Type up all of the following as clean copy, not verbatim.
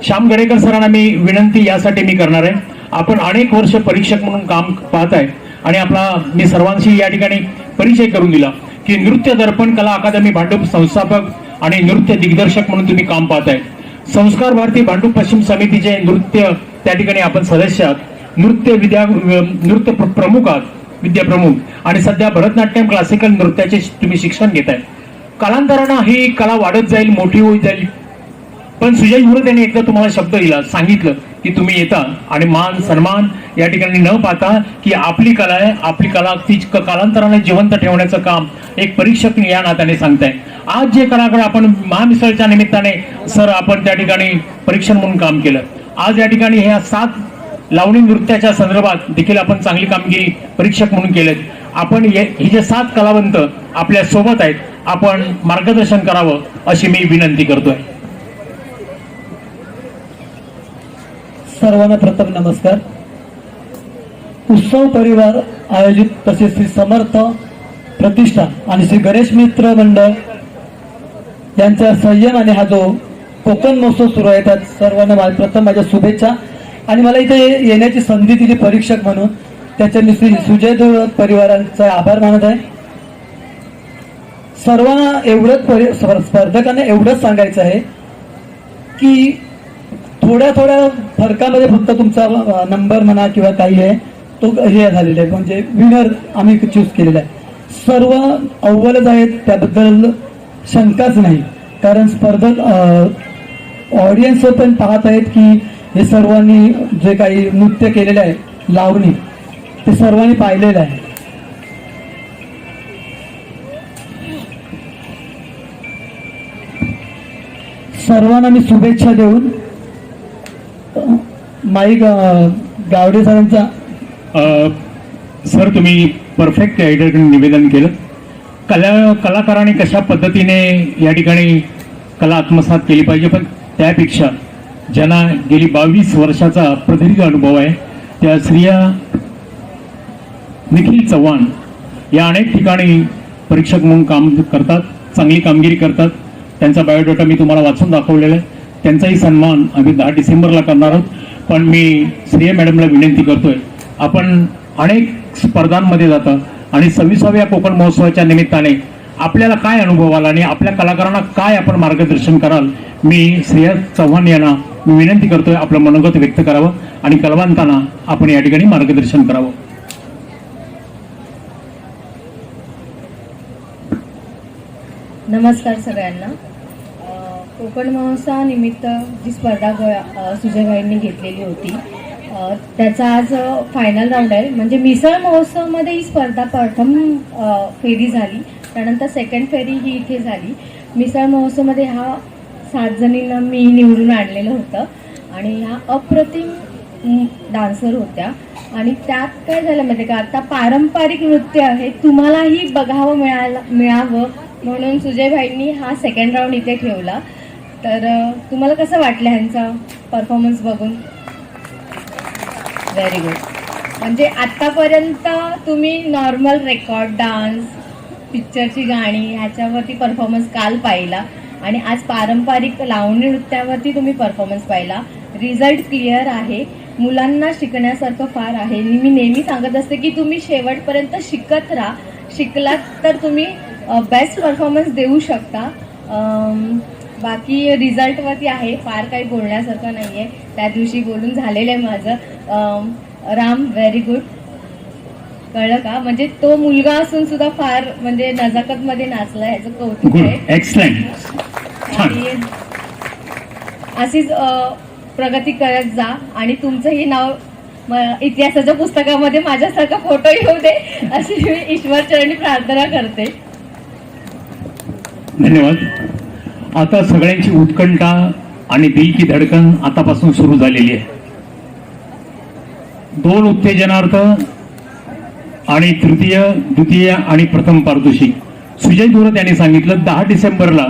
श्याम गडेकर सरांना मी विनंती यासाठी मी करणार आहे, आपण अनेक वर्ष परीक्षक म्हणून काम पाहत आहे आणि आपला मी सर्वांशी या ठिकाणी परिचय करून दिला की नृत्य दर्पण कला अकादमी भांडूप संस्थापक आणि नृत्य दिग्दर्शक म्हणून तुम्ही काम पाहताय. संस्कार भारती भांडूप पश्चिम समितीचे नृत्य त्या ठिकाणी आपण सदस्य आहात, नृत्य प्रमुख आहात, विद्या प्रमुख, आणि सध्या भरतनाट्यम क्लासिकल नृत्याचे तुम्ही शिक्षण घेताय. कालांतरानं ही कला वाढत जाईल, मोठी होत जाईल, पण सुजय गुरु त्यांनी एकदा तुम्हाला शब्द दिला, सांगितलं की तुम्ही येता आणि मान सन्मान या ठिकाणी न पाहता की आपली कला आहे, आपली कला ती कालांतराने जिवंत ठेवण्याचं काम एक परीक्षक या नात्याने सांगताय. आज जे कलाकार आपण महामिसळच्या निमित्ताने सर आपण त्या ठिकाणी परीक्षण म्हणून काम केलं. आज या ठिकाणी ह्या 7 लावणी नृत्याच्या संदर्भात देखील आपण चांगली कामगिरी परीक्षक म्हणून केलेत. आपण हे जे 7 कलावंत आपल्या सोबत आहेत, आपण मार्गदर्शन करावं अशी मी विनंती करतोय. सर्वांना प्रथम नमस्कार. उत्सव परिवार आयोजित तसेच श्री समर्थ प्रतिष्ठान आणि श्री गणेश मित्र मंडळ यांच्या संयमाने हा जो कोकण महोत्सव सुरू आहे त्यात सर्वांना प्रथम माझ्या शुभेच्छा. आणि मला इथे येण्याची संधी दिली परीक्षक म्हणून, त्याच्या मी श्री सुजय धुळत परिवारांचा आभार मानत आहे. सर्वांना एवढंच स्पर्धकांना एवढंच सांगायचं आहे की थोड्या फरकामध्ये फक्त तुमचा नंबर म्हणा किंवा काही आहे तो हे झालेला आहे, म्हणजे विनर आम्ही चूज केलेला आहे. सर्व अव्वलच आहेत त्याबद्दल शंकाच नाही, कारण स्पर्धक ऑडियन्स पण पाहत आहेत की हे सर्वांनी जे काही नृत्य केलेलं आहे लावणी ते सर्वांनी पाहिलेलं आहे. सर्वांना मी शुभेच्छा देऊन माईक गावडे सरांचा. सर, तुम्ही परफेक्ट एडिटरकडे निवेदन केलं. कलाकारांनी कशा पद्धतीने या ठिकाणी कला आत्मसात केली पाहिजे, पण त्यापेक्षा ज्यांना गेली 22 वर्षाचा प्रदीर्घ अनुभव आहे त्या स्त्रिया निखिल चव्हाण या अनेक ठिकाणी परीक्षक म्हणून काम करतात, चांगली कामगिरी करतात. त्यांचा बायोडाटा मी तुम्हाला वाचून दाखवलेला आहे. त्यांचाही सन्मान आम्ही 10 डिसेंबरला करणार आहोत. पण मी श्रेय मॅडमला विनंती करतोय, आपण अनेक स्पर्धांमध्ये जाता आणि 26व्या कोकण महोत्सवाच्या निमित्ताने आपल्याला काय अनुभव आला आणि आपल्या कलाकारांना काय आपण मार्गदर्शन कराल, मी श्रेय चव्हाण यांना मी विनंती करतोय आपलं मनोगत व्यक्त करावं आणि कलावंतांना आपण या ठिकाणी मार्गदर्शन करावं. नमस्कार सगळ्यांना. कोकण महोत्सवानिमित्त जी स्पर्धा सुजयभाईंनी घेतलेली होती त्याचा आज फायनल राऊंड आहे. म्हणजे मिसळ महोत्सवमध्ये ही स्पर्धा प्रथम फेरी झाली, त्यानंतर सेकंड फेरी ही इथे झाली. मिसळ महोत्सवमध्ये हा 7 जणींना मी निवडून आणलेलं होतं आणि ह्या अप्रतिम डान्सर होत्या. आणि त्यात काय झालं माहिती का, आता पारंपरिक नृत्य आहे, तुम्हालाही बघावं मिळावं म्हणून सुजयभाईंनी हा सेकंड राऊंड इथे ठेवला. तर तुम्हाला कसं वाटलं ह्यांचा परफॉर्मन्स बघून? Very good. म्हणजे आत्तापर्यंत तुम्ही नॉर्मल रेकॉर्ड डान्स, पिक्चरची गाणी ह्याच्यावरती परफॉर्मन्स काल पाहिला आणि आज पारंपरिक लावणी नृत्यावरती तुम्ही परफॉर्मन्स पाहिला. रिझल्ट क्लिअर आहे. मुलांना शिकण्यासारखं फार आहे. मी नेहमी सांगत असते की तुम्ही शेवटपर्यंत शिकत राहा. शिकलात तर तुम्ही बेस्ट परफॉर्मन्स देऊ शकता. बाकी रिझल्टवरती आहे, फार काही बोलण्यासारखं नाही आहे. त्या दिवशी बोलून झालेलं आहे माझं. Ram, very good. कळलं का? म्हणजे तो मुलगा असून सुद्धा फार म्हणजे नजाकतमध्ये नाचला, ह्याचं कौतुक आहे. एक्सलेंट. आणि अशीच प्रगती करत जा आणि तुमचंही नाव इतिहासाच्या पुस्तकामध्ये माझ्यासारखा फोटो येऊ दे अशी मी ईश्वरचरणी प्रार्थना करते. धन्यवाद. आता सगळ्यांची उत्कंठा आणि दिल की धडकन आतापासून सुरू झालेली आहे. 2 उत्तेजनार्थ आणि तृतीय, द्वितीय आणि प्रथम पारितोषिक. सुजय धुरत यांनी सांगितलं 10 डिसेंबरला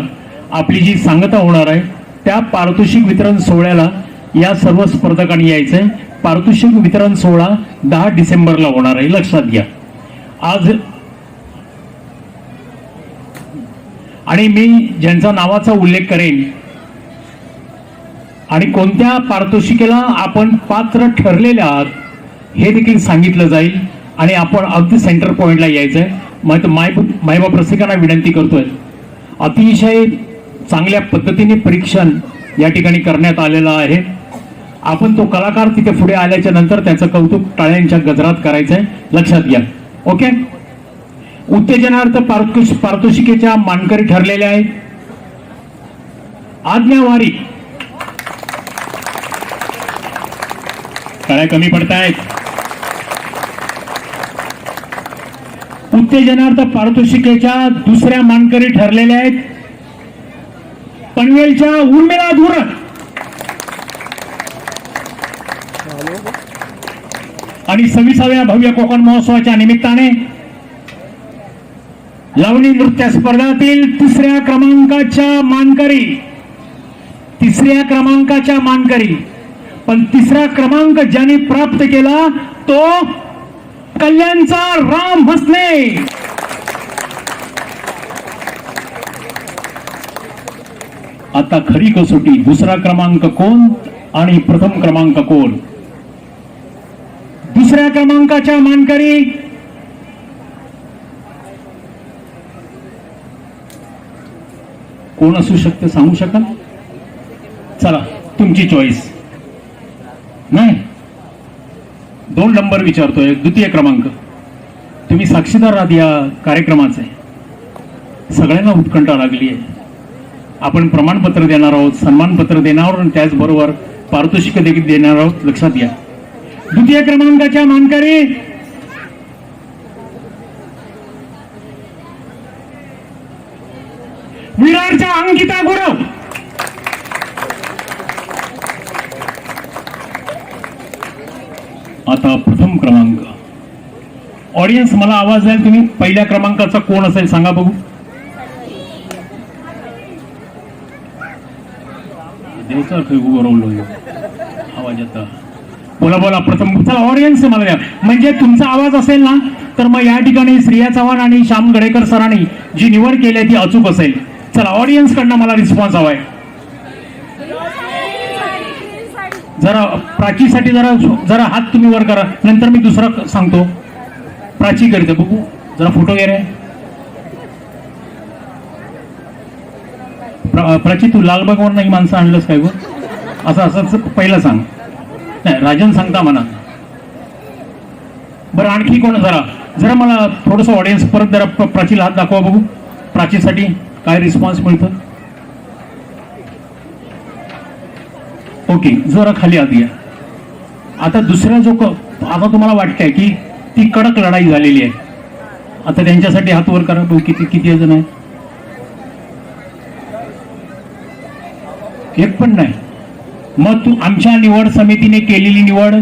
आपली जी सांगता होणार आहे त्या पारितोषिक वितरण सोहळ्याला या सर्व स्पर्धकांनी यायचंय. पारितोषिक वितरण सोहळा 10 डिसेंबरला होणार आहे, लक्षात घ्या. आज आणि मी ज्यांचा नावाचा उल्लेख करेन आणि कोणत्या पारितोषिकेला आपण पात्र ठरलेले आहात हे देखील सांगितलं जाईल आणि आपण अगदी सेंटर पॉइंटला यायचंय. मग मायबाप रसिकांना विनंती करतोय, अतिशय चांगल्या पद्धतीने परीक्षण या ठिकाणी करण्यात आलेलं आहे. आपण तो कलाकार तिथे पुढे आल्याच्या नंतर त्याचं कौतुक टाळ्यांच्या गजरात करायचंय, लक्षात घ्या. ओके. उत्तेजनार्थ पारितोषिकेच्या मानकरी ठरलेल्या आहेत आज्ञावारी. काय कमी पडतायत? उत्तेजनार्थ पारितोषिकेच्या दुसऱ्या मानकरी ठरलेल्या आहेत पनवेलच्या उर्मिला धुरत. आणि 26व्या भव्य कोकण महोत्सवाच्या निमित्ताने लावणी नृत्य स्पर्धातील तिसऱ्या क्रमांकाच्या मानकरी पण तिसरा क्रमांक ज्यांनी प्राप्त केला तो कल्याणचा राम भसने. आता खरी कसोटी, दुसरा क्रमांक कोण आणि प्रथम क्रमांक कोण? दुसऱ्या क्रमांकाच्या मानकरी कोण असू शकते, सांगू शकाल? चला तुमची चॉईस. नाही, 2 नंबर विचारतोय, द्वितीय क्रमांक. तुम्ही साक्षीदार आहात या कार्यक्रमाचे. सगळ्यांना उत्कंठा लागली आहे. आपण प्रमाणपत्र देणार आहोत, सन्मानपत्र देणार आहोत आणि त्याचबरोबर पारितोषिक देखील देणार आहोत. लक्षात घ्या. द्वितीय क्रमांकाच्या मानकरी विरारच्या अंकिता गुरव. आता प्रथम क्रमांक. ऑडियन्स मला आवाज द्याल तुम्ही, पहिल्या क्रमांकाचा कोण असेल सांगा बघू. देवचा गौरवलो आवाज येता. बोला बोला प्रथम. चला ऑडियन्स मला द्या, म्हणजे तुमचा आवाज असेल ना तर मग या ठिकाणी श्रेया चव्हाण आणि श्याम गडेकर सरांनी जी निवड केली आहे ती अचूक असेल. चला ऑडियन्स कडनं मला रिस्पॉन्स हवाय. जरा प्राचीसाठी जरा हात तुम्ही वर करा, नंतर मी दुसरा सांगतो. प्राची करते बघू जरा फोटो वगैरे. प्राची तू लालबागवरून ही माणसं आणलंस काय गो? असं पहिलं सांग. नाही राजन सांगता म्हणा. बरं आणखी कोण? जरा मला थोडस ऑडियन्स परत जरा प्राचीला हात दाखवा बघू. प्राचीसाठी काय रिस्पॉन्स मिळतं? ओके, जरा खाली आत या. आता दुसरा आता तुम्हाला वाटतंय की ती कडक लढाई झालेली आहे. आता त्यांच्यासाठी हात वर करा बघू. किती जण आहे? एक पण नाही. मग आमच्या निवड समितीने केलेली निवड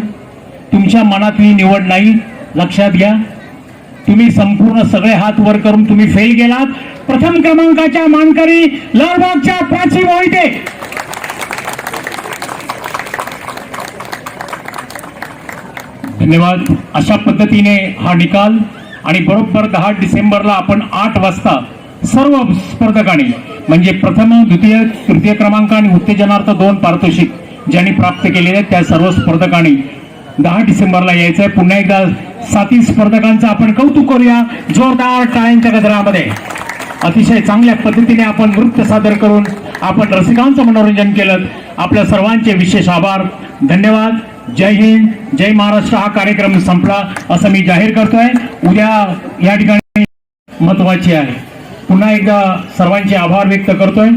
तुमच्या मनातली निवड नाही. लक्षात घ्या. तुम्ही संपूर्ण सगळे हात वर करून तुम्ही फेल गेलात. प्रथम क्रमांकाच्या मानकरी लालबागच्या प्राची मोहिते. धन्यवाद. अशा पद्धतीने हा निकाल. आणि बरोबर 10 डिसेंबरला आपण 8 वाजता सर्व स्पर्धकांनी म्हणजे प्रथम द्वितीय तृतीय क्रमांक आणि उत्तेजनार्थ 2 पारितोषिक ज्यांनी प्राप्त केलेले आहेत त्या सर्व स्पर्धकांनी 10 डिसेंबरला यायचं आहे. पुन्हा एकदा 7 स्पर्धकांचं आपण कौतुक करूया जोरदार टाळ्यांच्या गजरामध्ये. अतिशय चांगल्या पद्धतीने आपण नृत्य सादर करून आपण रसिकांचं मनोरंजन केलं. आपल्या सर्वांचे विशेष आभार. धन्यवाद. जय हिंद, जय महाराष्ट्र. हा कार्यक्रम संपला असं मी जाहीर करतोय. उद्या या ठिकाणी महत्वाची आहे. पुन्हा एकदा सर्वांचे आभार व्यक्त करतोय.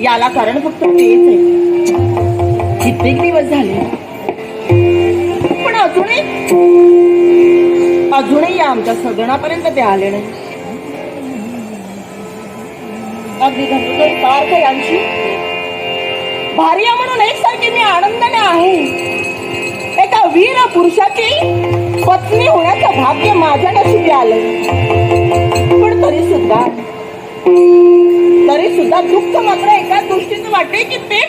याला कारण फक्त तेच आहे. कित्येक दिवस झाले पण अजूनही आमच्या सदनापर्यंत ते आले नाही. अगदी घरगुती सारखं यांची भार्या म्हणून एकसारखी मी आनंदाने आहे. एका वीर पुरुषाची पत्नी होण्याचं भाग्य माझ्या नशिबी आलं. पण तरी सुद्धा दुःख मात्र एका दृष्टीचं वाटते की ते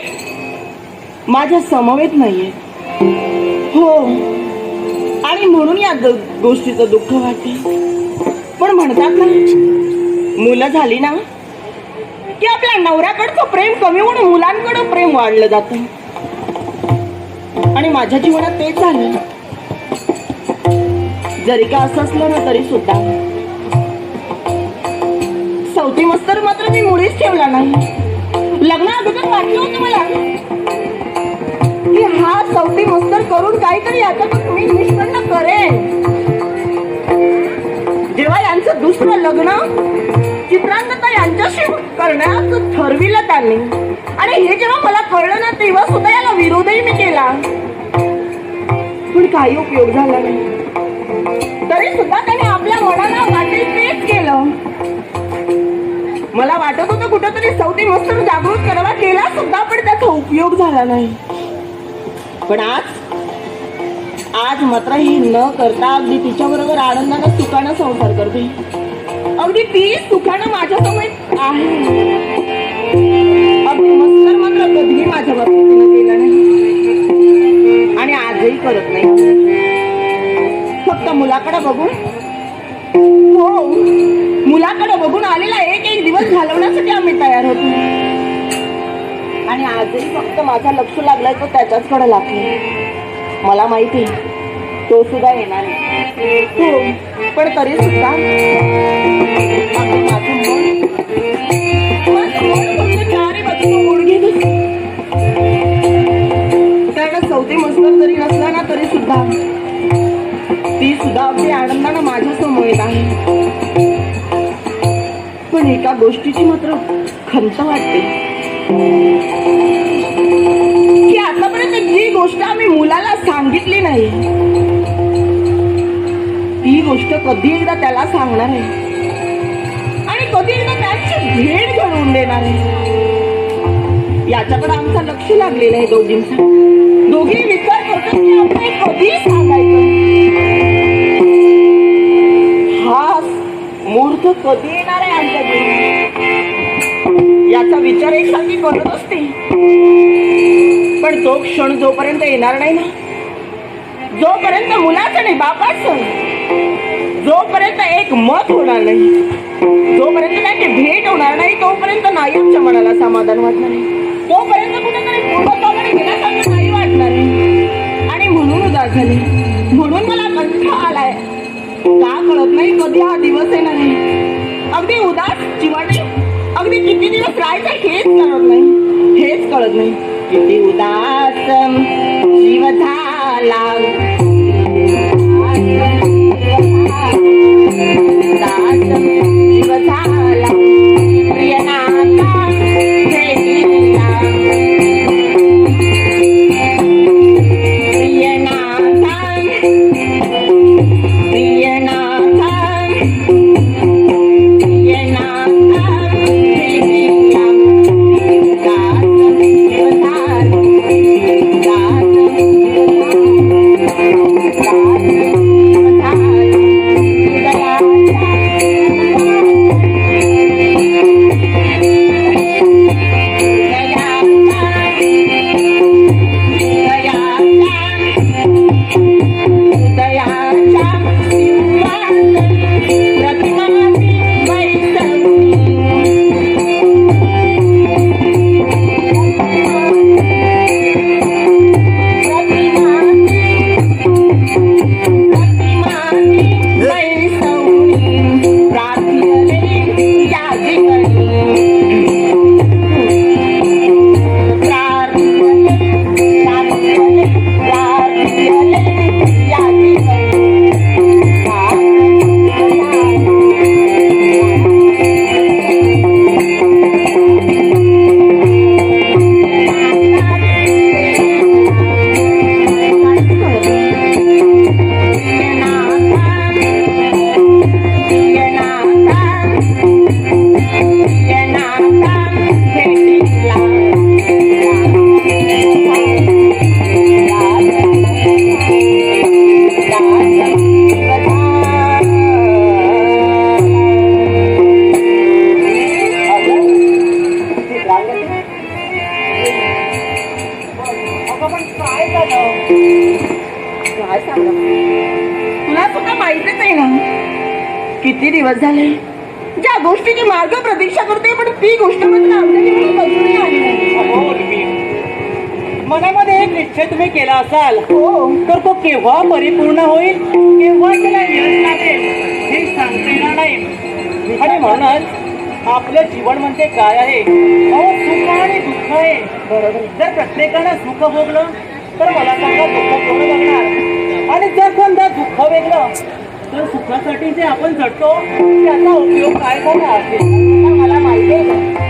माझ्या समवेत नाहीये. हो, आणि म्हणून या गोष्टीचं दुःख वाटते. पण म्हणतात ना, मुलं झाली ना की आपल्या नवऱ्याकडचं प्रेम कमी होऊन मुलांकडं प्रेम वाढलं जातं. आणि माझ्या जीवनात तेच झालं. जरी का असं असलं ना तरी सुद्धा सवती मस्तर मात्र मी मुळीच ठेवला नाही. लग्न अगोदर वाटलं होतं मला की हा सवती मस्तर करून काहीतरी याच्यातून मी निष्पन्न करेन. जेव्हा यांचं दुसरं लग्न चित्रांगता यांच्याशी करण्याचं ठरविलं त्यांनी आणि हे जेव्हा मला कळलं ना तेव्हा सुद्धा याला विरोधही मी केला, पण काही उपयोग झाला नाही. तरी सुद्धा त्याने आपल्या मनाला वाटेल तेच केलं. मला वाटत होतं कुठंतरी सवती मस्तर जागृत करावा, केला सुद्धा पण त्याचा उपयोग झाला नाही. पण आज मात्र ही न करता अगदी तिच्या बरोबर आनंदानं सुखानं संसार करते. अगदी ती सुखानं माझ्या समोर आहे. अगदी मस्तर मात्र कधीही माझ्या बाबतीत केलं नाही आणि आजही करत नाही. फक्त मुलाकडे बघून, हो मुलाकडे बघून आलेला एक दिवस घालवण्यासाठी आम्ही तयार होतो. आणि आजही फक्त माझा लक्ष लागलाय तो त्याच्याचकडे लागतो. मला माहिती तो सुद्धा येणार आहे. हो पण तरी सुद्धा माझं मन फक्त चारी बाजूला ओढ घेत. कारण सवती मस्तर जरी नसला ना तरी सुद्धा ती सुद्धा अगदी आनंदानं माझ्या समोर येत आहे. पण एका गोष्टीची मात्र खंत वाटते की आतापर्यंत जी गोष्ट आम्ही मुलाला सांगितली नाही ती गोष्ट कधी एकदा त्याला सांगणार आहे आणि कधी एकदा त्यांची भेट घडवून देणार आहे. याच्याकडे आमचं लक्ष लागलेलं आहे दोघींचं. दोघी विचार करतो की आपण कधी सांगायचं, हा मुहूर्त कधी येणार आहे आमच्या जीवनात याचा विचार एकसारखी करत असते. पण तो क्षण जोपर्यंत येणार नाही ना, जोपर्यंत मुलाचं नाही बापाचं, जोपर्यंत एक मत होणार नाही, जोपर्यंत त्याची भेट होणार नाही तोपर्यंत नाही आमच्या मनाला समाधान वाटणार नाही. तोपर्यंत कुठेतरी पूर्वकामाने गेल्यासारखं नाही वाटणार आहे. आणि म्हणून उदास झाली, म्हणून मला कंटाळा आलाय. का कळत नाही कधी हा दिवस येणार आहे. अगदी उदास जीवाने अगदी किती दिवस राहायचं हेच कळत नाही, हेच कळत नाही. किती उदास जीव झाला, उदास जीव झाला, प्रिय नाता भेटला, प्रिय नाता, प्रिय नाता, प्रिय नाता भेटला, उदास जीव झाला, उदास काय सांगा, तुला सुद्धा माहितीच आहे ना किती दिवस झाले ज्या गोष्टीची मार्ग प्रतीक्षा करते, पण ती गोष्ट मात्र आमच्या जीवनात अजूनही आली नाही. अहो, उर्मी, मनामध्ये एक निश्चय तुम्ही केला असाल हो, तर तो केव्हा परिपूर्ण होईल, केव्हा त्याला यश लागेल हे सांगता येणार नाही. आणि म्हणूनच आपलं जीवन म्हणजे काय आहे? अहो, सुख आणि दुःख आहे. बरोबर. जर प्रत्येकानं सुख भोगलं तर मला सांगा दुःख कोण बघणार? आणि जर समजा दुःख वेगळं तर सुखासाठी जे आपण झटतो त्याचा उपयोग काय झाला असेल? मला माहिती आहे.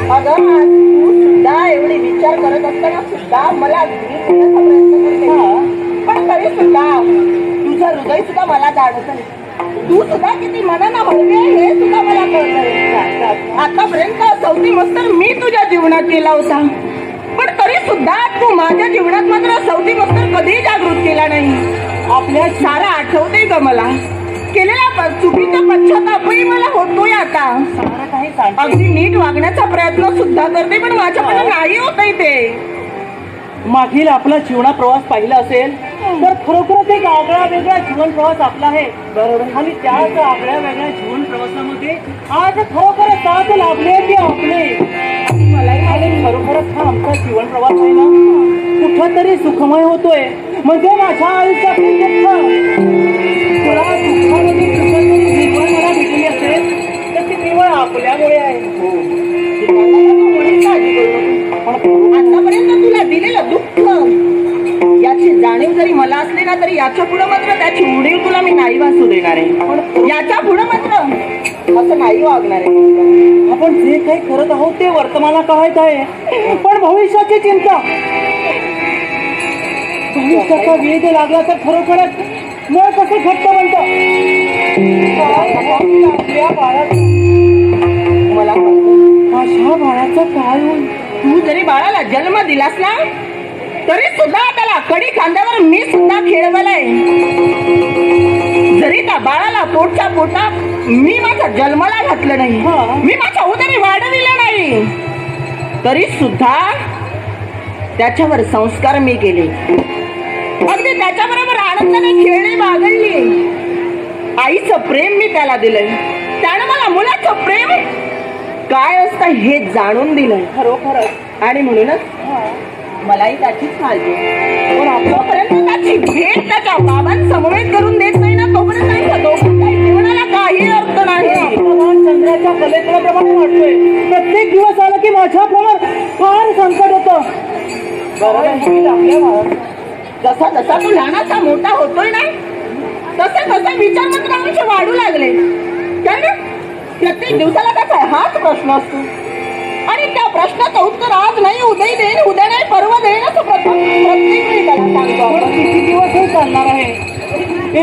अगं, आज तू सुद्धा एवढे विचार करत असताना सुद्धा मला धीर देण्याचा प्रयत्न करते, पण तरी सुद्धा तुझं हृदय सुद्धा मला जाणत आहे. तू सुद्धा किती मनानं हळवी आहे हे सुद्धा मला कळतंय. आतापर्यंत चौथी मस्तर मी तुझ्या जीवनात केला होता, पण तरी सुद्धा तू माझ्या जीवनात मात्र चौथी मस्तर कधी जागृत केला नाही. आपल्या सारा आठवते ग मला. केलेला चुकीचा पश्चातापही मला होतोय आता. सारं काही सांगते. अगदी नीट वागण्याचा प्रयत्न सुद्धा करते, पण माझ्याकडे नाही होतंय ते. मागील आपला जीवना प्रवास पाहिला असेल तर खरोखरच एक आगळा वेगळा जीवन प्रवास आपला आहे. बरोबर. आणि त्याच आगळ्या वेगळ्या जीवन प्रवासामध्ये आज खरोखर साथ लाभले ते आपले. मलाही माहिती, खरोखरच हा आमचा जीवन प्रवास आहे ना कुठं तरी सुखमय होतोय. म्हणजे माझ्या आयुष्यातील दुःख तुला दुःखामध्ये कुठं तरी निर्वळ मला भेटली असेल तर ती केवळ आपल्यामुळे आहे. आतापर्यंत तुला दिलेलं दुःख याची जाणीव जरी मला असली ना तरी याच्या पुढे मात्र त्याची उणीव तुला मी नाही वाचू देणार आहे. याच्या पुढे मात्र असं नाही वागणार आहे. आपण जे काही करत आहोत ते वर्तमाना काळात आहे, पण भविष्याची चिंता, भविष्याचा वेध लागला तर खरोखरच मग कसं घट्ट बनतं. आपल्या बाळाचं, मला माझ्या बाळाचं काय होईल? तू जरी बाळाला जन्म दिलास ना तरी सुद्धा त्याला कडी खांद्यावर मी सुद्धा खेळवलंय. जरी त्या बाळाला पोटच्या पोटात मी माझ्या जन्माला घातलं नाही, मी माझ्या उदरी वाढविलं नाही, तरी सुद्धा त्याच्यावर संस्कार मी केले. अगदी त्याच्याबरोबर आनंदाने खेळणी बागडली. आईचं प्रेम मी त्याला दिलंय, त्यानं मला मुलाचं प्रेम काय असतं हे जाणून दिलंय. खरोखरच. आणि म्हणूनच मलाही त्याचीच काळजी. पण आपल्यापर्यंत त्याची भेट त्याच्या बाबांसमवेत करून देत नाही ना तोपर्यंत नाही दोघांच्या जीवनाला काही अर्थ नाही. भगवान चंद्राच्या कलेप्रमाणे वाटतोय. प्रत्येक दिवस आला की माझ्याप्रमाणे फार संकट होतं. जसा जसा तू लहानाचा मोठा होतोय ना तसे तसे विचार मात्र आमचे वाढू लागले. कारण प्रत्येक दिवसाला त्याचा हाच प्रश्न असतो आणि त्या प्रश्नाचं उत्तर आज नाही उद्या देईन, उद्या नाही परवा देईन असं प्रत्येक वेळी त्याला सांगतो. किती दिवस हे चालणार आहे?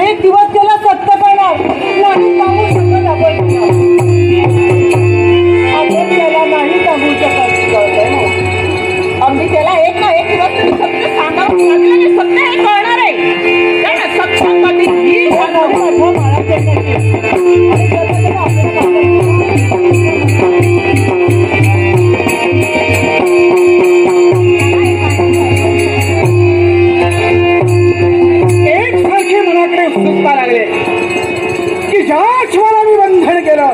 एक दिवस त्याला सत्य कळणार नाही सांगू शकत आपण त्याला नाही सांगू शकत. अगदी त्याला एक ना एक दिवस तरी सत्य सांगावं लागलं आणि सत्य हे कळणार आहे. कारण सत्य कधीही माझ्या एकसारखे मनाकडे उत्सुकता लागले की ज्या क्षणाला मी बंधन केलं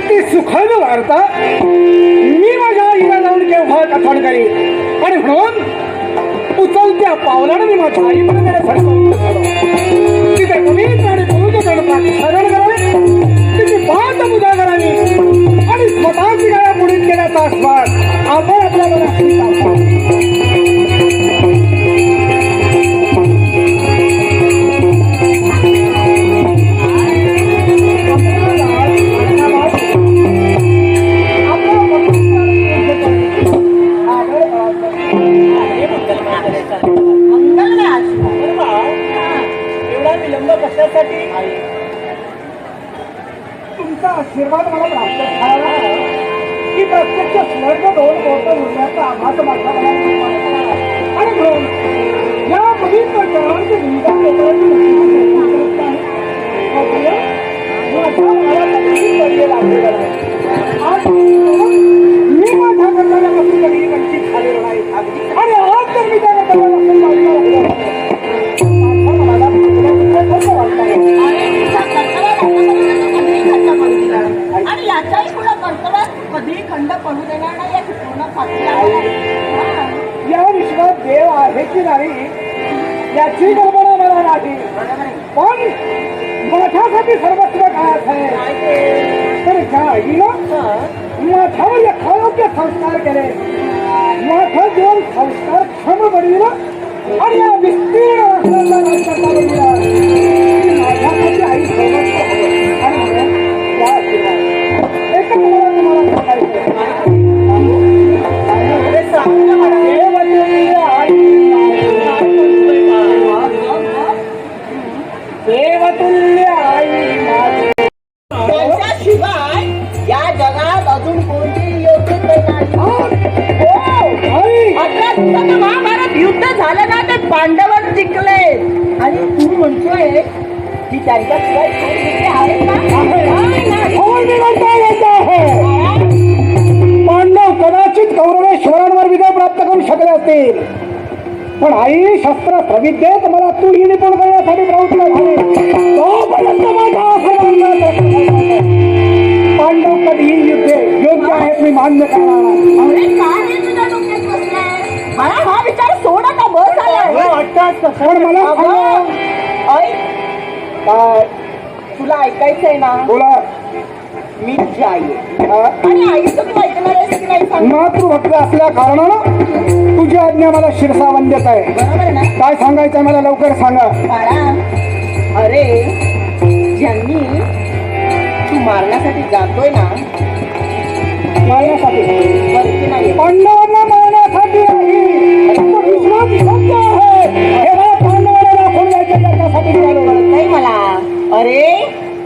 ती सुखद वार्ता मी माझ्या आईला जाऊन केव्हा कथन करीन. आणि म्हणून उचलत्या पावलानं मी माझ्या आईपर्यंत तिथे मुलीच आणि पूजन शरण करावे, तिची पाच पूजा करावी आणि स्वतःची गाड्या पुढे केल्याचा आस्वाद आपण आपल्या मनात एवढा विलंब कशासाठी? तुमचा आशीर्वाद मला प्राप्त झाला की प्रत्यक्ष स्वर्ग दोन बोट होण्याचा आभास माझ्या मनात. आणि म्हणून या पवित्र जळांचे निदान आज मी माझ्या कर्तव्यापासून कधी वंचित झालेलो नाही. आणि आज तर मी त्या कर्तव्यापासून आणि या विश्वात देव आहे की नाही याची कल्पना मला नाही, पण माझ्यासाठी सर्वस्व काय आहे तर ज्या आईनं माझ्यावर यथायोग्य संस्कार केले, माझं जीवन संस्कार क्षम बनविलं आणि या विस्तीर्ण वासनांचा नाश करता बनविला, माझ्यासाठी आई सर्वस्व होतं. आणि म्हणून त्या आशीर्वाद एकच तुम्हाला सांगायचं, देवतुल्य आई माझी. त्यांच्याशिवाय या जगात अजून कोणती योग्य नाही. आई 11 दिवसाचं महाभारत युद्ध झालं ना ते पांडवच जिंकले आणि तू म्हणतोय की त्यांच्याशिवाय कोण जिंकले आहेत का? नाही. कोण निवडता येत आहे? पांडव कदाचित कौरवेश्वरांवर विजय प्राप्त करू शकले असतील, पण आई शस्त्र विद्येत मला तूही निपुण करण्यासाठी प्रवृत्त झाले. तोपर्यंत माझा पांडव कधीही युद्धे योग्य आहेत मी मान्य करणार नाही. अरे काय हे तुझ्या डोक्यात बसलंय? मला हा विचार सोडा का बस आलाय? पण मला सांगा, ऐक काय तुला ऐकायचंय ना? बोला. मी तुझी आई आहे. हा? आणि आईचं तू ऐकणार आहेस की नाही सांग? मातृभक्त असल्या कारणानं तुझी आज्ञा मला शिरसावंद्यत आहे. बरोबर ना? काय सांगायचं मला लवकर सांगा. बाळा, अरे ज्यांनी तू मारण्यासाठी जातोय ना मारण्यासाठी बरं नाही पांडवांना मारण्यासाठी नाही, तो विश्वासघाती आहे हे मला पांडवांना दाखवून द्यायचं, त्याच्यासाठी निघालो. नाही मला. अरे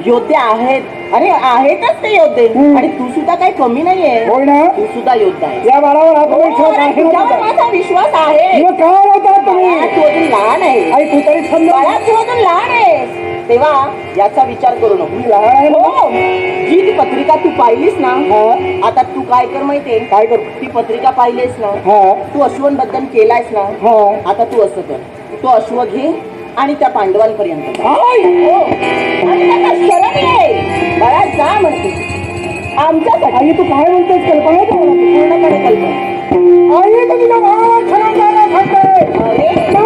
योद्धे आहेत, अरे आहेतच ते योद्धे आणि तू सुद्धा काही कमी नाहीये. होय ना? तू सुद्धा योद्धा आहे. या बाळावर आत्मविश्वास अरे, आहे ना तुझ्यावर तुझा? माझा विश्वास आहे. मग काय होता तुम्ही? बाळा, तू अजून लहान आहे. आई तू तरी समजा. बाळा, तू अजून लहान आहेस तेव्हा याचा विचार करू नको. मी लहान आहे ना? हो, जी ती पत्रिका तू पाहिलीस ना, हा. आता तू काय कर माहितीये? काय करू? ती पत्रिका पाहिलीस ना, हा तू अश्वन बद्दल केलायस ना, हा. आता तू असं कर, तो अश्व घे आणि त्या पांडवांपर्यंत जा. आई, हो, आणि त्यांना शरण ये. बाळा जा म्हणते आमच्यासाठी. आई तू काय म्हणतेस? कल्पना आहे तुम्हाला? पूर्णपणे कल्पना. आई तर तुझ्या भावाला छळण द्यायला सांगते. अरे त्या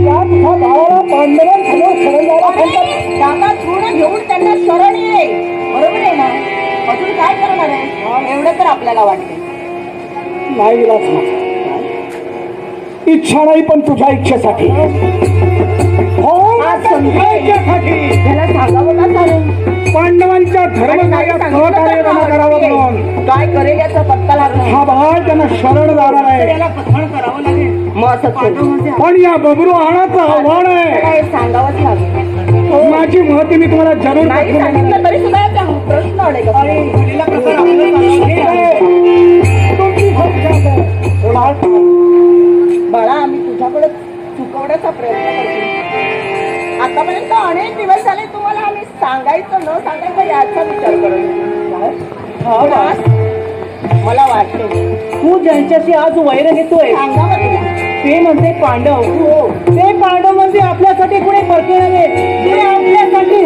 तुझ्या भावाला पांडवांसमोर शरण द्यायला सांगतात. काका पूर्ण घेऊन त्यांना शरण ये. बरोबर आहे ना? अजून काय करणार आहे? एवढं तर आपल्याला वाटते. नाही विलास माझा. इच्छा नाही पण तुझ्या इच्छेसाठी. हो आज तुझ्या इच्छेसाठी त्याला सांगावं का चालेल? पांडवांच्या धर्मकार्यात सहकार्य करावं म्हणून काय करेल याचा पत्ता लागला. हा भाग त्यांना शरण जाणार आहे. याला कथन करावं लागेल. मग असंच करू. पण या बबरू आणाचं आव्हान आहे. त्याला हे सांगावंच लागेल. माझी महती मी तुम्हाला जरूर नाही दाखवून देणार. सांगितलं तरी सुद्धा याचा प्रश्न अडेल का? पहिला प्रकार आपल्याला ठीक सांगावा. आहे. तुमची संख्या आहे. बाळा, आम्ही तुझ्याकडे चुकवण्याचा प्रयत्न करतो. आतापर्यंत अनेक दिवस झाले तुम्हाला आम्ही सांगायचं न सांगायचं याचा विचार करत होतो. मला वाटतं तू ज्यांच्याशी आज वैर घेतोय सांगावं तुला. ते म्हणते पांडव. ते पांडव म्हणजे आपल्यासाठी कुणी परके नव्हे, ते आपल्यासाठी.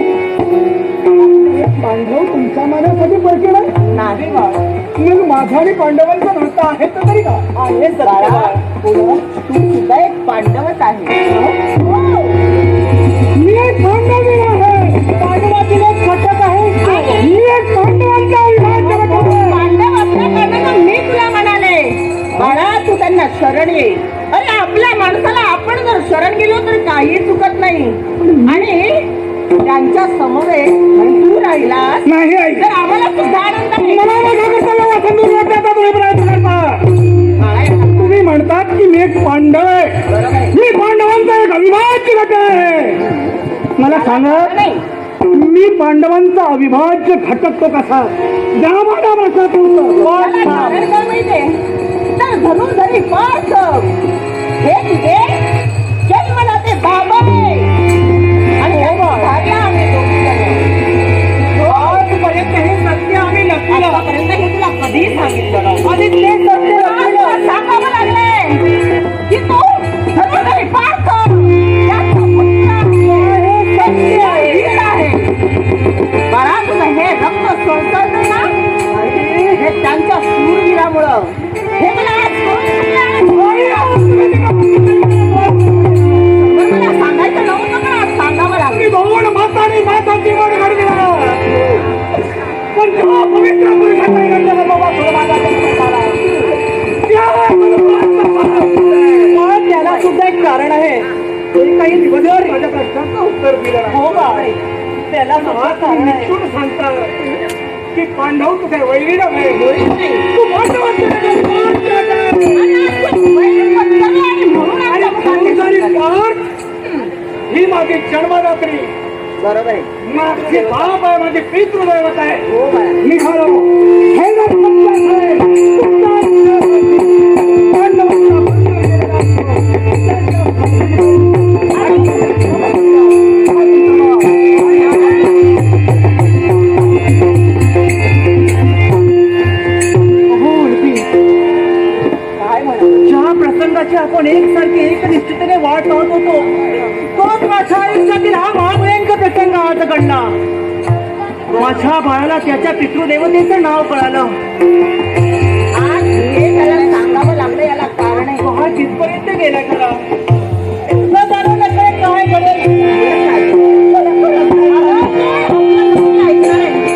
पांडव तुमच्या मनासाठी परके नाही. नाही बाळा. मग माझा आणि पांडवांचं नातं आहे तर तरी का? आहे बाळा, तू सुद्धा एक पांडवच आहे. हो. मी एक पांडवी आहे. पांडवातील एक घटक आहे. मी एक पांडवांचा अविभाज्य घटक आहे. पांडव असल्या कारणानं मी तुला म्हणाले बाळा तू त्यांना शरण ये. अरे आपल्या माणसाला आपण जर शरण गेलो तर काही चुकत नाही. आणि त्यांच्या समवेत तू राहिलास नाही आई. तर आम्हाला सुद्धा आनंद आहे. मला माझ्या कर्तव्य वाचून वाटण्याचा तुम्ही प्रयत्न करता. तुम्ही म्हणतात की मी एक पांडव आहे. बरोबर आहे. मी पांडवांचा एक अविभाज्य घटक आहे. मला सांगा नाही मी पांडवांचा अविभाज्य घटक तो कसा? ज्या माझ्या प्रश्नाचं उत्तर. त्याला कारण काय माहितीये? तर धनुर्धरी पार्थ हे तुझे जन्मदाते बाबा आहे. आणि भार्या आम्ही दोघी जण. आजपर्यंत हे सत्य आम्ही नक्की आतापर्यंत हे तुला कधी सांगितलं नाही. आणि ते सत्य तुला सांगावं लागले की तू धनुर्धरी पार्थ याचा पुत्र आहे. सत्य आहे, वीर आहे. बाळा तुझं हे रक्त सोडतं ना, हे असल्यामुळं हे मला आज मला सांगायचं नव्हतं पण आज सांगावं लागलं. बहुण माताने माताची वाढ घडविला पण जेव्हा पवित्र पुरुषांना घडलं बाबा थोडं माझा जन्म झाला पण त्याला सुद्धा एक कारण आहे. ते काही दिवस माझ्या प्रश्नाचं उत्तर दिलं हो का त्याला सुद्धा कारण आहे. निश्चित सांगतात की पांडव तुझे वैरी नव्हे तू पांडवांचे ही माझी जन्मरात्री बरोबर आहे. माझे बाप आहे माझे पितृदैवत आहे हो बाळा. निघालो हे जर तुमच्याच आहे, पांडवांचा बंध केलेला काय म्हणा ज्या प्रसंगाची आपण एकसारखी एक निश्चितीने वाट लावत होतो तोच माझ्या आयुष्यातील हा महाभयंकर प्रसंग आज घडला. माझ्या बाळाला त्याच्या पितृदेवतेचं नाव कळालं. आज हे त्याला सांगावं लागलं याला कारण आहे. हा तिथपर्यंत गेला खरा न जाणून नकळे काय घडेल.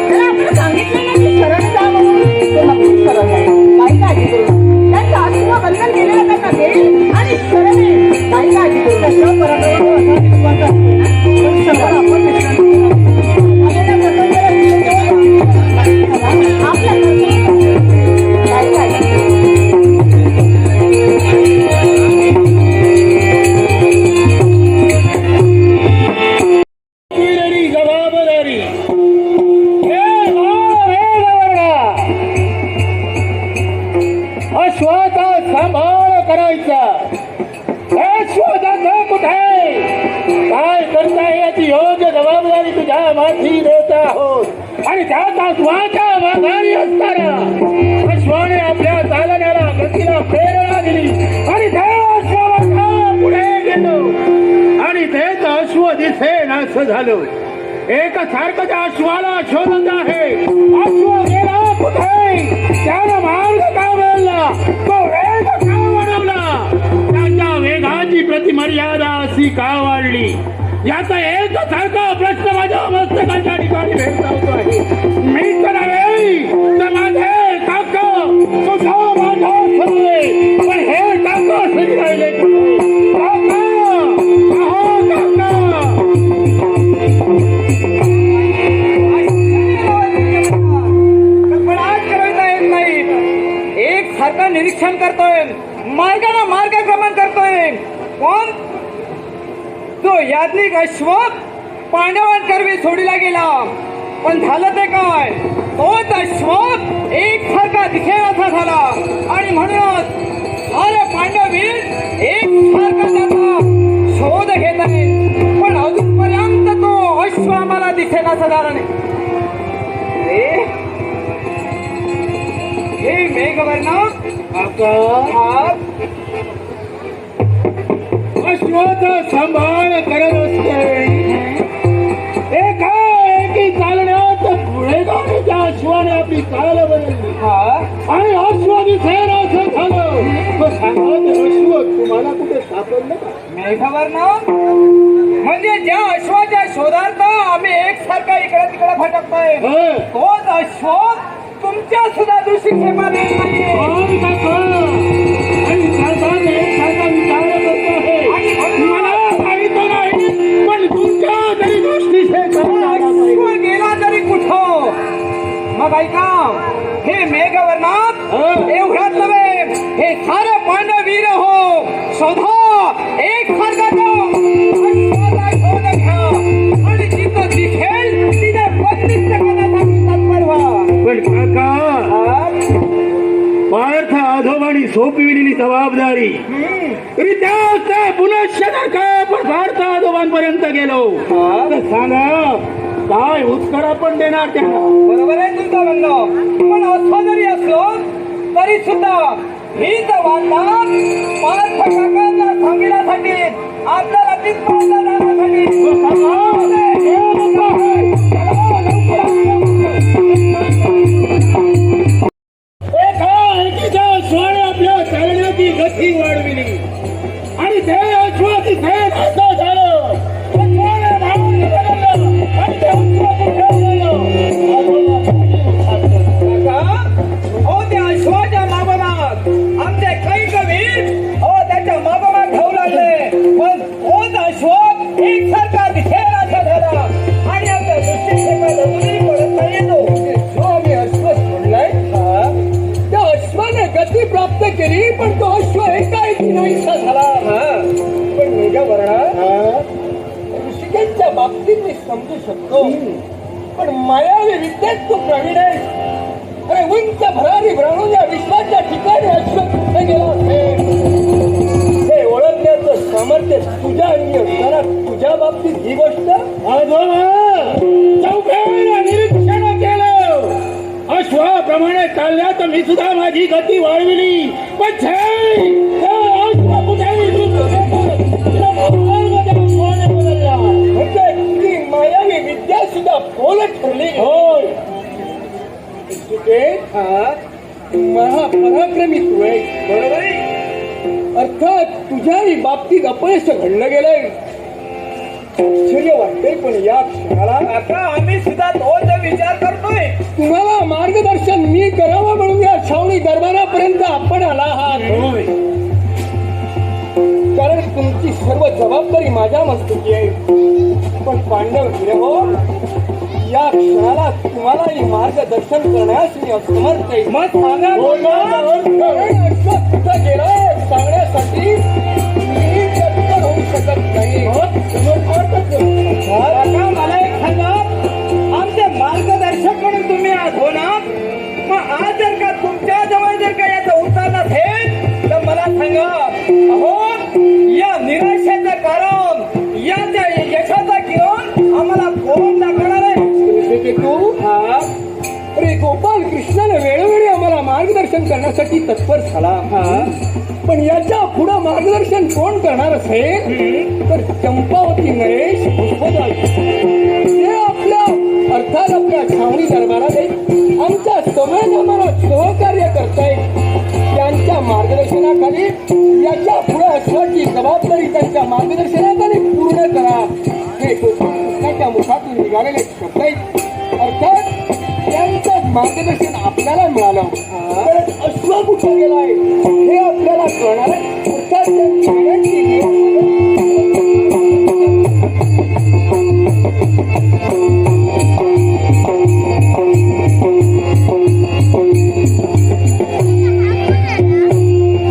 त्याला आपण सांगितलं ना की शरण जा म्हणून तो नक्कीच शरण जाईल. काही काळजी करू नका. त्यांचं आत्मबंधन केलेलं त्यांना देईल आणि शरण येईल. काही काळजी करू नका. त्या पराक्रमावर असा विश्वास आहे. पण सगळं आपण विश्रांती करू. आपल्या प्रसंगाला आपल्या काही काळजी वीररी जबाबदारी अश्वाचा सांभाळ करायचा. अश्वाचा कुठे काय करताय याची योग्य जबाबदारी तुझ्या माथी देत आहोत आणि त्याचा श्वाचा माघारी असताना अश्वाने आपल्या चालण्याला गतीला प्रेरणा दिली आणि त्या अश्वाला पुढे गेलो आणि तेच अश्व दिसेन असं झालं. एकसारखं त्या अश्वाला शोधत आहे. अश्व गेला कुठे त्यानं मार्ग का बदलला तो वेग का वाढवला त्याच्या वेगाची प्रतिमर्यादा अशी का वाढली याचा एकसारखा प्रश्न माझ्या मस्तकाच्या ठिकाणी भेडसावतो आहे. मी तर नव्हे तर माझे काका तुझा माझा सगळे पण हे काका सरी राहिले काका अहो काका एक सारखं निरीक्षण करतोय मार्गाला मार्गक्रमण करतोय. कोण तो याज्ञिक अश्व पांडवांकरवी सोडला गेला पण झालं ते काय तोच अश्व एक सारखा दिसेनासा झाला आणि म्हणूनच सारे पांडवीर एक सारखा त्याचा शोध घेत आहेत पण अजूनपर्यंत तो अश्व आम्हाला दिसेनासा झाला नाही. हे मेघवर्णा अश्वाचा सांभाळ करत असते एकी चालण्यात पुढे जाणे त्या अश्वाने आपली चाल बदलली आणि अश्व दिसेल असं झालं. तो सांगा ते अश्व तुम्हाला कुठे सापडलं का? मेघवर्णा म्हणजे ज्या अश्वाच्या शोधार्थ आम्ही एकसारखा इकडे तिकडे भटकतोय तोच अश्व तुमच्या सुद्धा दृष्टी क्षेपात येत नाहीये. आणि सरकारने एकसारखा विचार करतो आहे मला माहित नाही पण तुमच्या तरी दृष्टीचे अश्व गेला तरी कुठं मग ऐका हे मेघवर्णात एवढ्याच नव्हे हे सारे पांडव वीर हो शोधा एक सारखा अश्वाचा शोध घ्या आणि जिथं दिसेल तिथे बंदिस्त करण्यासाठी तत्पर व्हा. पण काका पार्थ आधोबाणी सोपविलेली जबाबदारी रित्या पुनश्च काय पण पार्थ आधोबांपर्यंत गेलो तर सांगा काय उत्तर आपण देणार त्यांना? बरोबर आहे तुमचा म्हणणं पण असं जरी असलो तरी सुद्धा ही जबाबदार पार्थ काकांना सांगण्यासाठी आपल्याला तिथपर्यंत जाण्यासाठी एका ही वाढविली आणि ते अश्वाची सेन असं झालं. अश्वाने धावून निघालं आणि ते उंचावरून ठेवलेलं. हो त्या अश्वाच्या मागोमाग आमचे कैकवीर हो त्याच्या मागोमाग धावू लागले. पण तोच अश्व एकसारखा दिसेल असा झाला आणि आमच्या दृष्टीक्षेपात अजूनही पडत नाही तो. जो आम्ही अश्व सोडलाय त्या अश्वाने गती प्राप्त केली पण तो अश्व एकाएकी नाहीसा झाला. पण मेघा वर्णा ऋषिकेच्या बाबतीत मी समजू शकतो पण मायावी विद्येत तू प्रवीण आहे. अरे उंच भरारी ब्राह्मण या विश्वाच्या ठिकाणी अश्व कुठे गेला असेल हे ओळखण्याचं सामर्थ्य तुझ्या अंगी असताना तुझ्या बाबतीत ही गोष्ट चौघांना निरीक्षण केलं. अश्वाप्रमाणे चालल्या तर मी सुद्धा माझी गती वाढविली पण म्हणजे तुझी मायावी विद्या सुद्धा बोलत ठरली. होय महापराक्रमी तू आहे बरोबर आहे. अर्थात तुझ्याही बाबतीत अपयश घडलं गेलंय. आश्चर्य वाटतंय पण या क्षणाला आता आम्ही सुद्धा तोच विचार करतोय. तुम्हाला मार्गदर्शन मी करावं म्हणून या छावणी दरबारापर्यंत आपण आला आहात. कारण तुमची सर्व जबाबदारी माझ्या मस्तकी आहे. पण पांडव हिरव या क्षणाला तुम्हालाही मार्गदर्शन करण्यास मी असमर्थ आहे. मग सांगा कुठं गेलाय सांगण्यासाठी मी तत्पर होऊ शकत नाही. आता मला एक सांगा आमचे मार्गदर्शक म्हणून तुम्ही आज होणार. मग आज जर का तुमच्या जवळ जर का याचा उत्तर नसेल तर मला सांगा अहो या निराशेचं कारण याच्या यशाचा किरण आम्हाला कोण दाखवणार आहे. तू अरे गोपाल कृष्णाने वेळोवेळी आम्हाला मार्गदर्शन करण्यासाठी तत्पर झाला. पण याच्या पुढं मार्गदर्शन कोण करणार असेल तर चंपावती नरेश पुष्पदल ते आपल्या अर्थात आपल्या छावणी दरबारात आमच्या समेत आम्हाला सहकार्य करतायत. त्यांच्या मार्गदर्शनाखाली याच्या पुढे असण्याची जबाबदारी त्यांच्या मार्गदर्शनाखाली पूर्ण करा. हे गोपाल कृष्णाच्या मुखातून निघालेले शब्द आहेत. अर्थात त्यांचं मार्गदर्शन आपल्याला मिळालं कारण अश्व कुठं गेलाय हे आपल्याला कळणार आहे. अर्थात त्यांची विनंती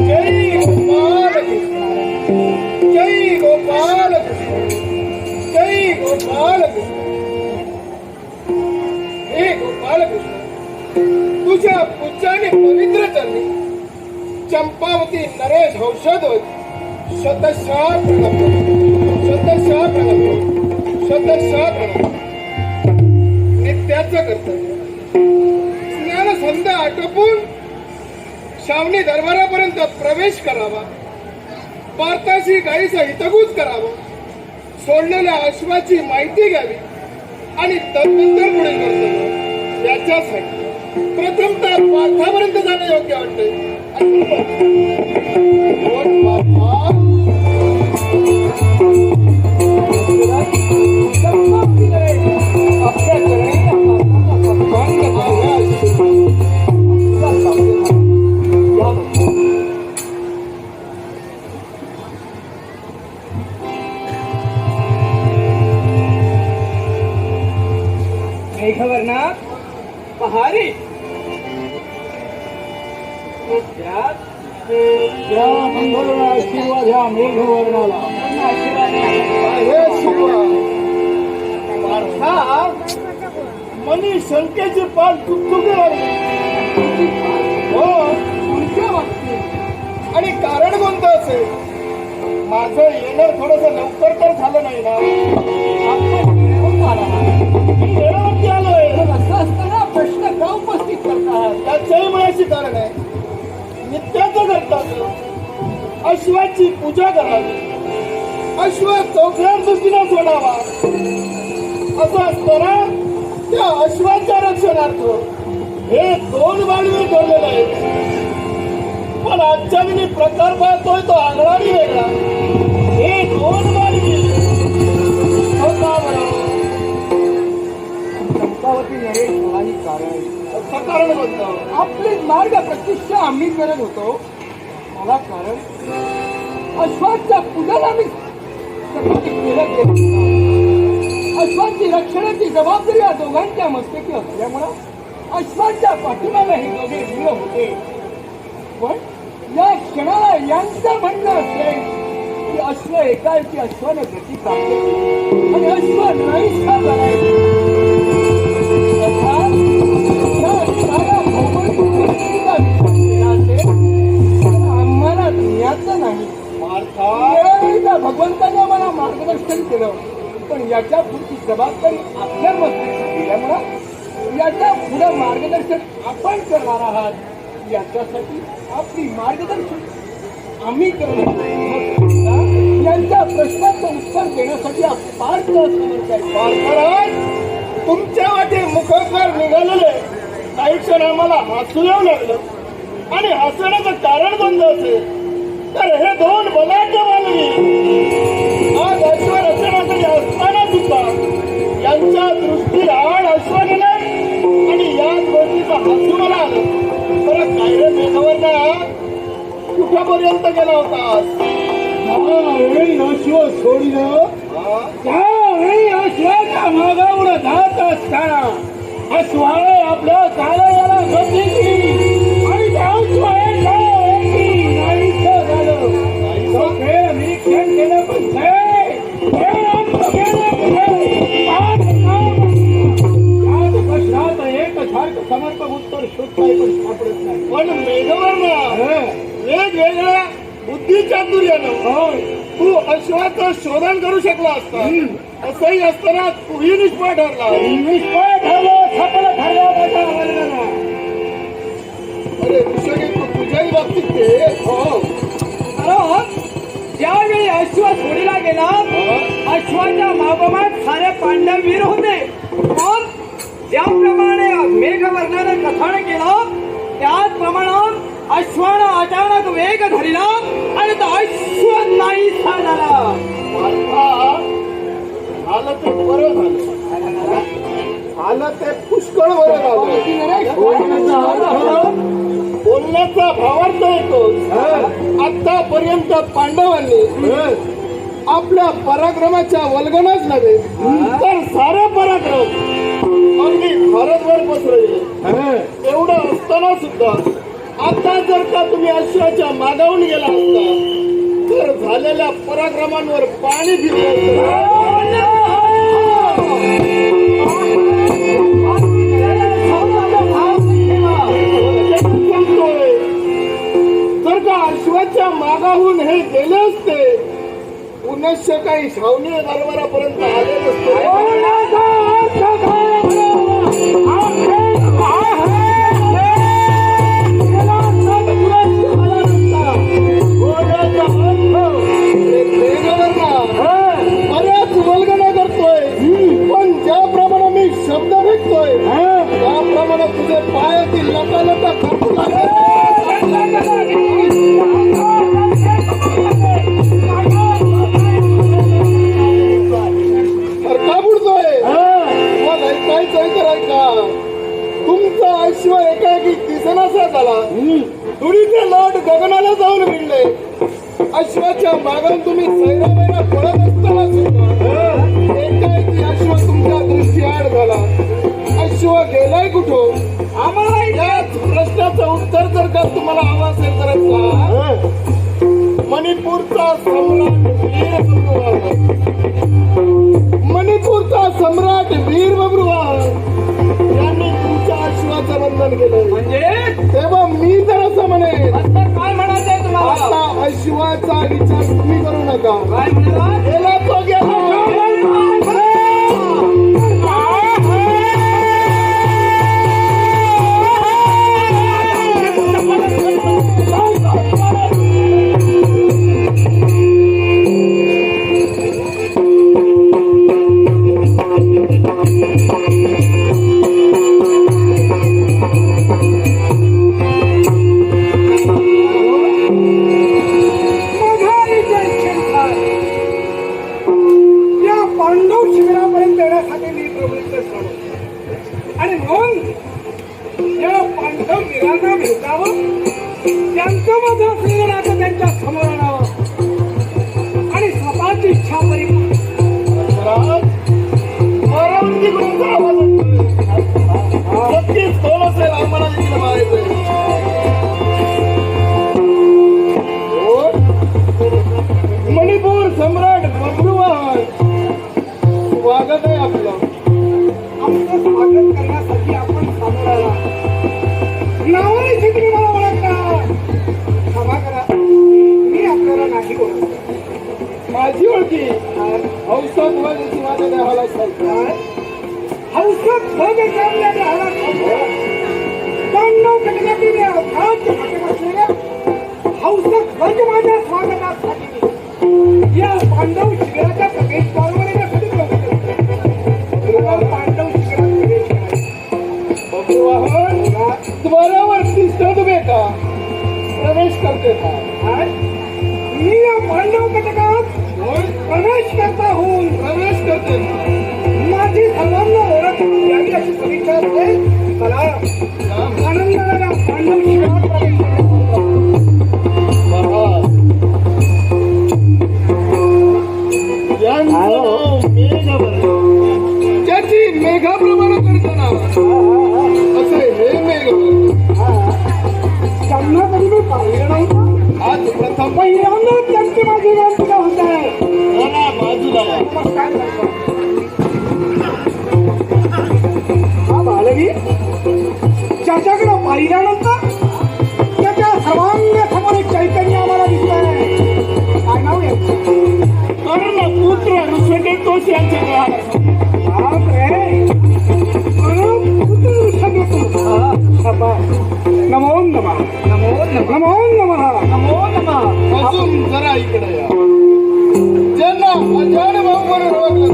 जय गोपाल जय गोपाल जय गोपाल हे गोपाल तुझ्या पूजाने पवित्र चरणी चंपावती नरेश औषध शतशः प्रणव शतशः प्रणव शतशः प्रणव. नित्याचं कर्तव्य स्नान संध्या आटोपून छावणी दरबारापर्यंत प्रवेश करावा. पार्थाशी गाईचा हितगुज करावा. सोडलेल्या अश्वाची माहिती घ्यावी आणि तदनंतर पुढे कर्तव्य याच्यासाठी प्रथमतः पार्थापर्यंत जाणं योग्य वाटतंय. मेघवर्णा पहारी आशीर्वाद ह्या मेघवर्णाला मनी शंकेची पाल चुकचुके हो तुमच्या बाबतीत आणि कारण कोणतं असेल. माझं येणं थोडस लवकर तर झालं नाही ना. वेळेवरती आलोय असं असताना प्रश्न का उपस्थित करतात त्याच्याही मुळाशी कारण आहे. नित्याचं करतात अश्वाची पूजा करावी. अश्व चौथ्या दृष्टीने सोडावा असं असताना त्या अश्वाच्या रक्षणार्थ हे दोन वाढवे ठरलेले आहेत. पण आजच्या मी प्रकार पाहतो नरेश आणि कारण कारण बोलतो आपले मार्ग प्रतिष्ठा आम्ही करत होतो मला कारण अश्वाच्या पुढ्याला मी केलं अश्वाची रक्षणाची जबाबदारी या दोघांच्या मस्तकी असल्यामुळं अश्वाच्या पाठीमागे हे दोघे वीर होते पण या क्षणाला यांचं म्हणणं असेल की अश्व एकाएकी अश्वाने गती प्राप्त केली आणि अश्व नाहीसा झालाय अर्थात या साऱ्या भौगोलिक परिस्थितीचा विचार केला असेल तर आम्हाला ज्ञात नाही वेळोवेळी त्या भगवंताने मला मार्गदर्शन केलं पण याच्या पुढची जबाबदारी आपल्या मस्तीची केल्यामुळं याच्या पुढे मार्गदर्शन आपण करणार आहात याच्यासाठी आपली मार्गदर्शन आम्ही करणार यांच्या प्रश्नाचं उत्तर देण्यासाठी पार्थ तुमच्या वाटे मुखकार निघालेले काही क्षण आम्हाला हसू येऊ लागलं आणि हसण्याचं कारण बंद असेल तर हे दोन बलाढ्य मानवी आज अश्वरक्षणासाठी असताना सुद्धा यांच्या दृष्टीला आड अश्व गेला आणि याच गोष्टीचा हसू मला आलं बरं काय रे मेघावर कुठपर्यंत गेला होता अश्व सोडलं त्यावेळी अश्वाच्या मागावर जात असताना अश्वाने आपल्या चालयाला गती दिली आणि त्या अश्वाने निरीक्षण केलं प्रश्नात एक सारखं समर्पक उत्तर शोधताय पण सापडत नाही पण मेघवर्ण वेगवेगळ्या बुद्धिचातुर्यानं तू अश्वाचं शोधन करू शकला असता असंही असताना तूही निष्फळ ठरला निष्फळ ठरलो सफल ठरला अरे विषय तू तुझ्याही बाबतीत ते हो ज्यावेळी अश्व सोडीला गेला अश्वाच्या मागोमाग सारे पांडव वीर होते पण ज्याप्रमाणे मेघवर्णानं कथन केलं त्याचप्रमाणे अश्वानं अचानक वेग धरला आणि तो अश्व नाहीसा झाला झालं ते बरं झालं झालं ते पुष्कळ बरं झालं बोलण्याचा भावार्थ येतो आतापर्यंत पांडवांनी आपल्या पराक्रमाच्या वल्गनाच नव्हे तर सारे पराक्रम अगदी भारतभर पसरले एवढं असताना सुद्धा आता जर का तुम्ही अश्वाच्या मागावून गेला असता तर झालेल्या पराक्रमांवर पाणी फिरलं जर का अश्वाच्या मागाहून हे गेले असते पुनश्च काही छावणी दरबारापर्यंत आले नसते बऱ्याच वल्गना करतोय पण ज्याप्रमाणे मी शब्द भेटतोय त्याप्रमाणे तुझे पायातील लता लता कापू का बुडतोय मग ऐकायचंय तर ऐका तुमचा अश्व एकाएकी दिसनासा झाला दुरीचे लाट गगनाला जाऊन भिडले अश्वाच्या मागून तुम्ही सैरामैरा पळत असताना सुद्धा एकाएकी अश्व तुमच्या दृष्टी आड झाला अश्व गेलाय कुठं आम्हाला याच प्रश्नाचं उत्तर जर का तुम्हाला हवं असेल तर मणिपूरचा सम्राट वीर बब्रुवाहन यांनी तुमच्या अश्वाचं बंधन केलं म्हणजे तेव्हा मी तर असं म्हणेन काय म्हणायचंय तुम्हाला आता अश्वाचा विचार तुम्ही करू नका काय म्हणाला गेला तो गेला त्यांचं माझं असलेलं नातं त्यांच्या समोर आणावं आणि स्वतःची इच्छा परिपूर्ण मणिपूर सम्राट बबलूवान स्वागत आहे आपलं. आमचं स्वागत करण्यासाठी आपण समोर आला. नावाने तुम्ही मला ओळखता. क्षमा करा, मी आपल्याला नाही ओळखत. माझी ओळखी हौसा ध्वजाची माझ्या देहाला हौसा ध्वज आपल्या देहाला पांडव कटकाटीने अवघात बसलेल्या हौसा ध्वज माझ्या स्वागतासाठी या पांडव शिबिराच्या प्रवेशद्वारावर येण्यासाठी पांडव शिबिरात प्रवेश द्वारावरती तुम्ही का प्रवेश करते का? मी या पांडव कटकात प्रवेश करता होऊन प्रवेश करते. माझी सर्वांना ओळख यावी अशी परीक्षा असते. मला आनंदाला पांडव शिबिरात प्रवेश ज्याची मेघाप्रमाणे करताना असे हे मेघ त्यांना कधी मी पाहिलं नाही. आज प्रथम पहिल्यांदा त्यांची माझी विनंती होत आहे. हा बालवी ज्याच्याकडे पाहिल्यानंतर त्याच्या सर्वांगासमोर एक चैतन्य आम्हाला दिसतंय. काय नाव आहे? पुत्र ऋषभदेव तोष यांचे नमो नमः नमो नमो नमः नमो नमः. अजून जरा इकडे या. ज्यांना अजान भाऊवर ओळखलं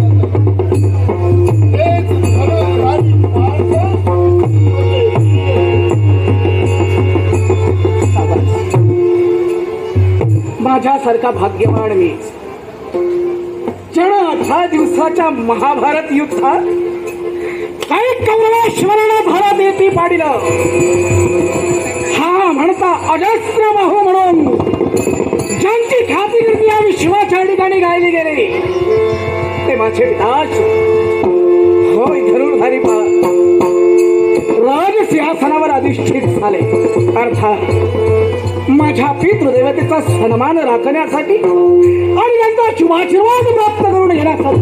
माझ्यासारखा भाग्यवान मी ज्यानं 18 दिवसाच्या महाभारत युद्धात काही कौरवेश्वराला धरा देती पाडिलं. हा म्हणता अजस्र बाहू म्हणून ज्यांची ख्याती या विश्वाच्या ठिकाणी गायली गेली ते माझे पिताच होय धनुर्धारी राजसिंहासनावर अधिष्ठित झाले. अर्थात माझ्या पितृदेवतेचा सन्मान राखण्यासाठी आणि त्यांचा शुभाशीर्वाद प्राप्त करून घेण्यासाठी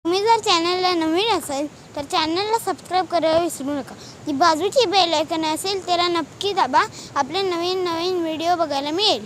तुम्ही जर चॅनलला नवीन असेल तर चॅनलला सबस्क्राईब करायला विसरू नका. जी बाजूची बेल आयकॉन असेल त्याला नक्की दाबा. आपले नवीन व्हिडिओ बघायला मिळेल.